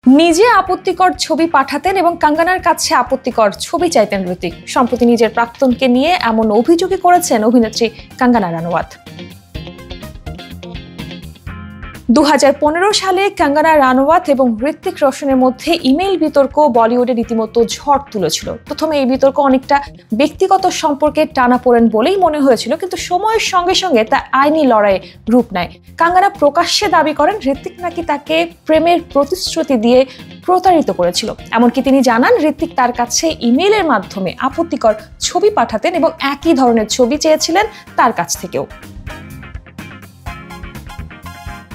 নিজে আপত্তিকর ছবি পাঠাতেন এবং কাঙ্গনার কাছে আপত্তিকর ছবি চাইতেন হৃতিক। সম্প্রতি নিজের প্রাক্তনকে নিয়ে এমন অভিযোগই করেছেন অভিনেত্রী কাঙ্গনা রানাওয়াত। 2015 সালে কাঙ্গনা রানাওয়াত এবং হৃতিক রোশনের মধ্যে ইমেইল বিতর্ক বলিউডে রীতিমতো ঝড় তুলেছিল। প্রথমে এই বিতর্ক অনেকটা ব্যক্তিগত সম্পর্কে টানাপোড়েন বলেই মনে হয়েছিল, কিন্তু সময়ের সঙ্গে সঙ্গে তা আইনি লড়াইয়ে রূপ নেয়। কাঙ্গনা প্রকাশ্যে দাবি করেন হৃতিক নাকি তাকে প্রেমের প্রতিশ্রুতি দিয়ে প্রতারিত করেছিল। এমনকি তিনি জানান হৃতিক তার কাছে ইমেইলের মাধ্যমে আপত্তিকর ছবি পাঠাতেন এবং একই ধরনের ছবি চেয়েছিলেন তার কাছ থেকেও।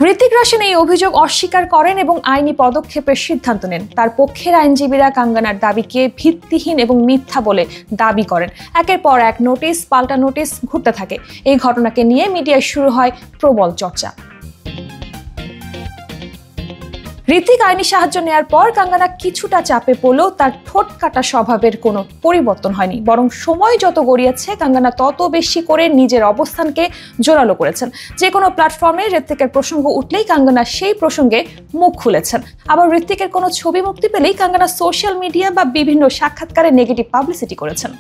হৃতিক রোশন এই অভিযোগ অস্বীকার করেন এবং আইনি পদক্ষেপের সিদ্ধান্ত নেন। তার পক্ষের আইনজীবীরা কাঙ্গনার দাবিকে ভিত্তিহীন এবং মিথ্যা বলে দাবি করেন। একের পর এক নোটিশ পাল্টা নোটিশ ঘুরতে থাকে। এই ঘটনাকে নিয়ে মিডিয়ায় শুরু হয় প্রবল চর্চা। হৃতিক আইনি সাহায্য নেয়ার পর কাঙ্গনা কিছুটা চাপে পড়লেও তার ঠোঁট কাটা স্বভাবের কোনো পরিবর্তন হয়নি, বরং সময় যত গড়িয়েছে কাঙ্গনা তত বেশি করে নিজের অবস্থানকে জোরালো করেছেন। যে কোনো প্ল্যাটফর্মে হৃতিকের প্রসঙ্গ উঠলেই কাঙ্গনা সেই প্রসঙ্গে মুখ খুলেছেন। আবার হৃতিকের কোনো ছবি মুক্তি পেলেই কাঙ্গনা সোশ্যাল মিডিয়া বা বিভিন্ন সাক্ষাৎকারে নেগেটিভ পাবলিসিটি করেছেন।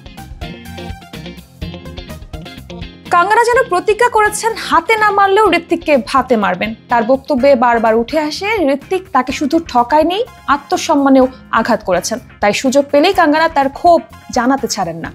কাঙ্গনা যেন প্রতিজ্ঞা করেছেন হাতে না মারলেও হৃতিককে ভাতে মারবেন। তার বক্তব্যে বারবার উঠে আসে হৃতিক তাকে শুধু ঠকায়নি, আত্মসম্মানেও আঘাত করেছেন। তাই সুযোগ পেলেই কাঙ্গনা তার ক্ষোভ জানাতে ছাড়েন না।